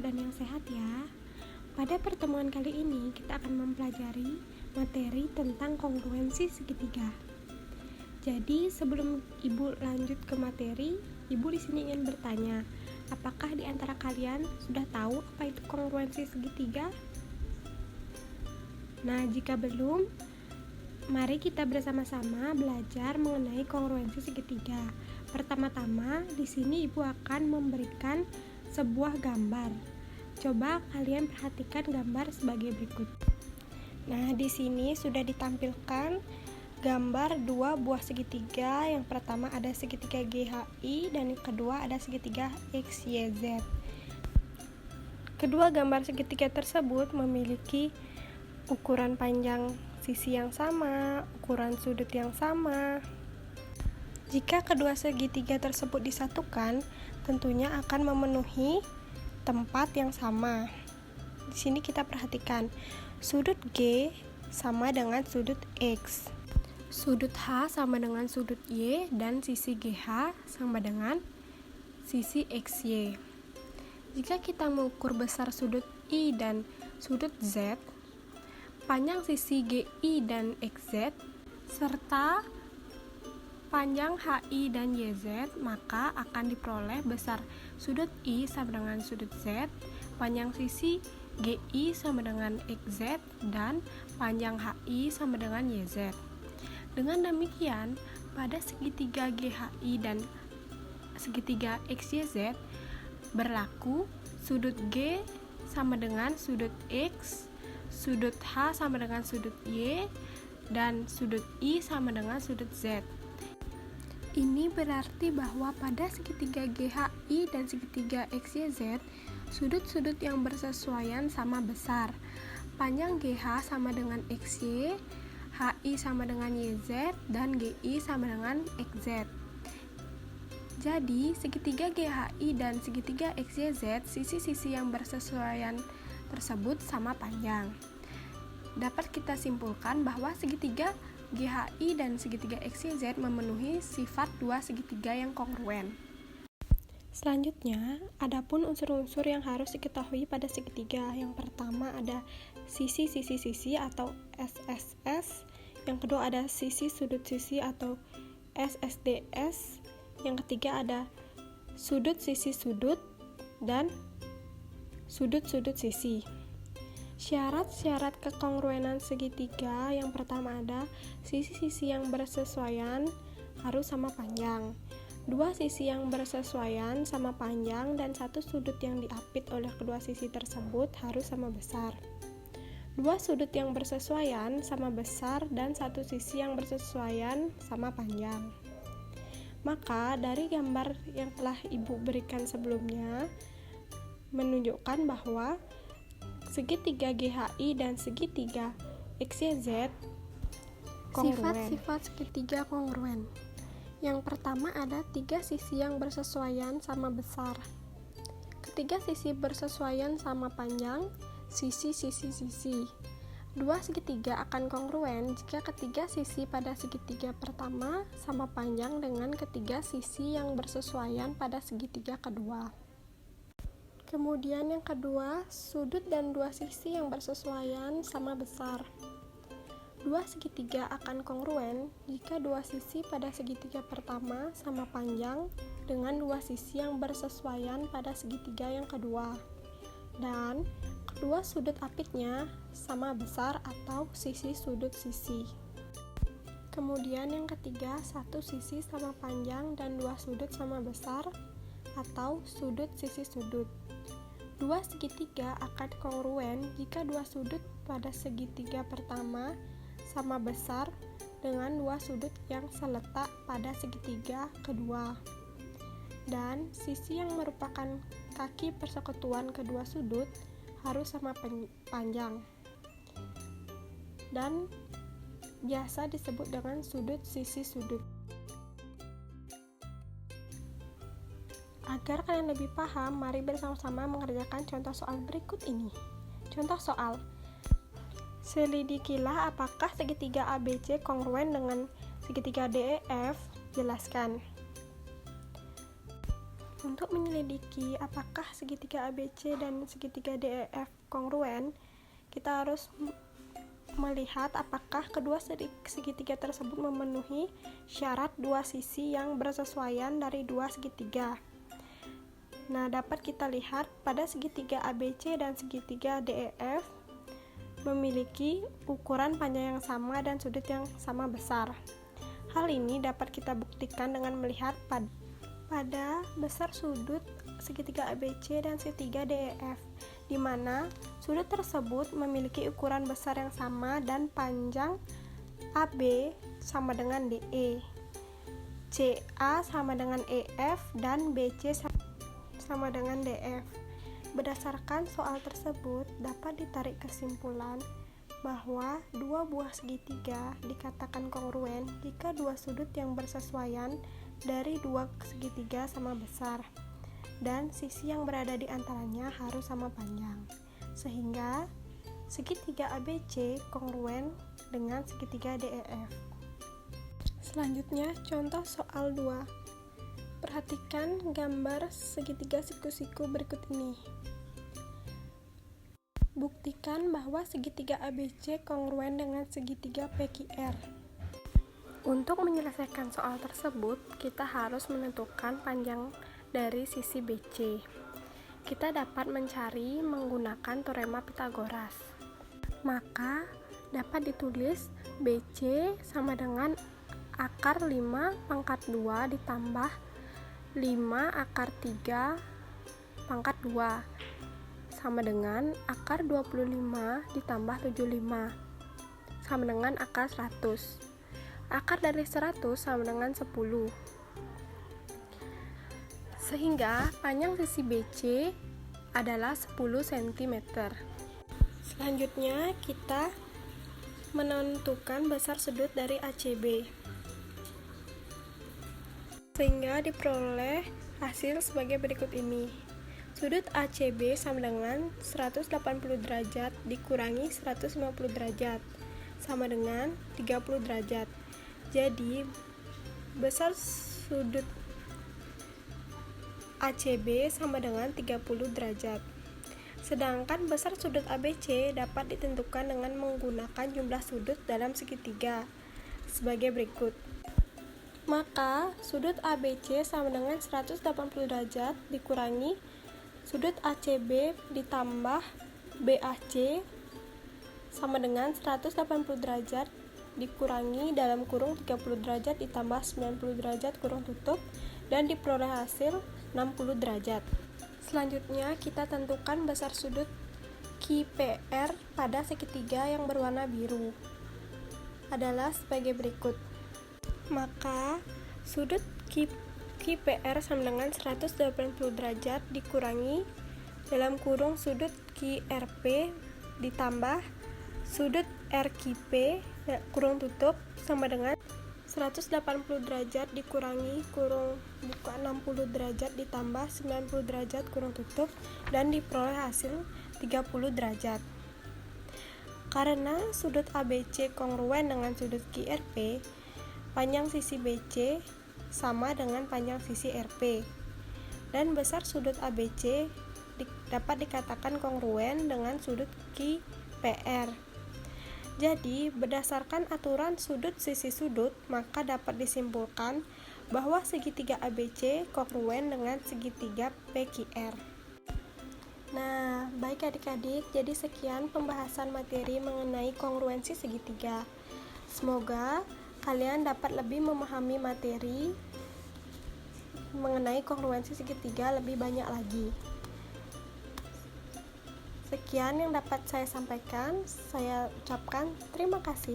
dan yang sehat ya. Pada pertemuan kali ini kita akan mempelajari materi tentang kongruensi segitiga. Jadi sebelum Ibu lanjut ke materi, Ibu di sini ingin bertanya, apakah di antara kalian sudah tahu apa itu kongruensi segitiga? Nah, jika belum, mari kita bersama-sama belajar mengenai kongruensi segitiga. Pertama-tama, di sini Ibu akan memberikan sebuah gambar. Coba kalian perhatikan gambar sebagai berikut. Nah, di sini sudah ditampilkan gambar dua buah segitiga. Yang pertama ada segitiga GHI dan yang kedua ada segitiga XYZ. Kedua gambar segitiga tersebut memiliki ukuran panjang sisi yang sama, ukuran sudut yang sama. Jika kedua segitiga tersebut disatukan, tentunya akan memenuhi tempat yang sama. Di sini kita perhatikan, sudut G sama dengan sudut X. Sudut H sama dengan sudut Y dan sisi GH sama dengan sisi XY. Jika kita mengukur besar sudut I dan sudut Z, panjang sisi GI dan XZ, serta panjang HI dan YZ, maka akan diperoleh besar sudut I sama dengan sudut Z, panjang sisi GI sama dengan XZ, dan panjang HI sama dengan YZ. Dengan demikian, pada segitiga GHI dan segitiga XYZ berlaku sudut G sama dengan sudut X, sudut H sama dengan sudut Y, dan sudut I sama dengan sudut Z. Ini berarti bahwa pada segitiga GHI dan segitiga XYZ, sudut-sudut yang bersesuaian sama besar. Panjang GH sama dengan XY, HI sama dengan YZ, dan GI sama dengan XZ. Jadi, segitiga GHI dan segitiga XYZ, sisi-sisi yang bersesuaian tersebut sama panjang. Dapat kita simpulkan bahwa segitiga GHI dan segitiga XYZ memenuhi sifat dua segitiga yang kongruen. Selanjutnya, adapun unsur-unsur yang harus diketahui pada segitiga. Yang pertama ada sisi-sisi-sisi atau SSS. Yang kedua ada sisi sudut sisi atau SSDS. Yang ketiga ada sudut sisi sudut dan sudut-sudut sisi. Syarat-syarat kekongruenan segitiga, yang pertama ada sisi-sisi yang bersesuaian harus sama panjang, dua sisi yang bersesuaian sama panjang, dan satu sudut yang diapit oleh kedua sisi tersebut harus sama besar. Dua sudut yang bersesuaian sama besar dan satu sisi yang bersesuaian sama panjang. Maka dari gambar yang telah Ibu berikan sebelumnya menunjukkan bahwa segitiga GHI dan segitiga XYZ kongruen. Sifat-sifat segitiga kongruen. Yang pertama ada tiga sisi yang bersesuaian sama besar. Ketiga sisi bersesuaian sama panjang, sisi-sisi-sisi. Dua segitiga akan kongruen jika ketiga sisi pada segitiga pertama sama panjang dengan ketiga sisi yang bersesuaian pada segitiga kedua. Kemudian yang kedua, sudut dan dua sisi yang bersesuaian sama besar. Dua segitiga akan kongruen jika dua sisi pada segitiga pertama sama panjang dengan dua sisi yang bersesuaian pada segitiga yang kedua. Dan kedua sudut apitnya sama besar atau sisi sudut sisi. Kemudian yang ketiga, satu sisi sama panjang dan dua sudut sama besar atau sudut sisi sudut. Dua segitiga akan kongruen jika dua sudut pada segitiga pertama sama besar dengan dua sudut yang seletak pada segitiga kedua. Dan sisi yang merupakan kaki persekutuan kedua sudut harus sama panjang. Dan biasa disebut dengan sudut sisi sudut. Agar kalian lebih paham, mari bersama-sama mengerjakan contoh soal berikut ini. Contoh soal: selidikilah apakah segitiga ABC kongruen dengan segitiga DEF. Jelaskan. Untuk menyelidiki apakah segitiga ABC dan segitiga DEF kongruen, kita harus melihat apakah kedua segitiga tersebut memenuhi syarat dua sisi yang bersesuaian dari dua segitiga. Nah, dapat kita lihat pada segitiga ABC dan segitiga DEF memiliki ukuran panjang yang sama dan sudut yang sama besar. Hal ini dapat kita buktikan dengan melihat pada besar sudut segitiga ABC dan segitiga DEF, di mana sudut tersebut memiliki ukuran besar yang sama dan panjang AB sama dengan DE, CA sama dengan EF, dan BC sama dengan DF. Berdasarkan soal tersebut, dapat ditarik kesimpulan bahwa dua buah segitiga dikatakan kongruen jika dua sudut yang bersesuaian dari dua segitiga sama besar dan sisi yang berada di antaranya harus sama panjang, sehingga segitiga ABC kongruen dengan segitiga DEF. Selanjutnya, contoh soal 2. Perhatikan gambar segitiga siku-siku berikut ini. Buktikan bahwa segitiga ABC kongruen dengan segitiga PQR. Untuk menyelesaikan soal tersebut, kita harus menentukan panjang dari sisi BC. Kita dapat mencari menggunakan teorema Pythagoras. Maka, dapat ditulis BC sama dengan akar 5 pangkat 2 ditambah 5 akar 3 pangkat 2 sama dengan akar 25 ditambah 75 sama dengan akar 100. Akar dari 100 sama dengan 10. Sehingga panjang sisi BC adalah 10 cm. Selanjutnya kita menentukan besar sudut dari ACB, sehingga diperoleh hasil sebagai berikut ini. Sudut ACB sama dengan 180 derajat dikurangi 150 derajat sama dengan 30 derajat. Jadi, besar sudut ACB sama dengan 30 derajat. Sedangkan besar sudut ABC dapat ditentukan dengan menggunakan jumlah sudut dalam segitiga sebagai berikut. Maka, sudut ABC sama dengan 180 derajat dikurangi sudut ACB ditambah BAC sama dengan 180 derajat dikurangi dalam kurung 30 derajat ditambah 90 derajat kurung tutup dan diperoleh hasil 60 derajat. Selanjutnya kita tentukan besar sudut QPR pada segitiga yang berwarna biru adalah sebagai berikut. Maka sudut QPR sama dengan 180 derajat dikurangi dalam kurung sudut QRP ditambah sudut RQP kurung tutup sama dengan 180 derajat dikurangi kurung buka 60 derajat ditambah 90 derajat kurung tutup dan diperoleh hasil 30 derajat. Karena sudut ABC kongruen dengan sudut QRP, panjang sisi BC sama dengan panjang sisi RP, dan besar sudut ABC dapat dikatakan kongruen dengan sudut QPR. Jadi, berdasarkan aturan sudut sisi sudut, maka dapat disimpulkan bahwa segitiga ABC kongruen dengan segitiga PQR. Nah, baik adik-adik, jadi sekian pembahasan materi mengenai kongruensi segitiga. Semoga kalian dapat lebih memahami materi mengenai kongruensi segitiga lebih banyak lagi. Sekian yang dapat saya sampaikan. Saya ucapkan terima kasih.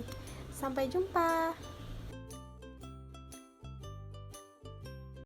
Sampai jumpa.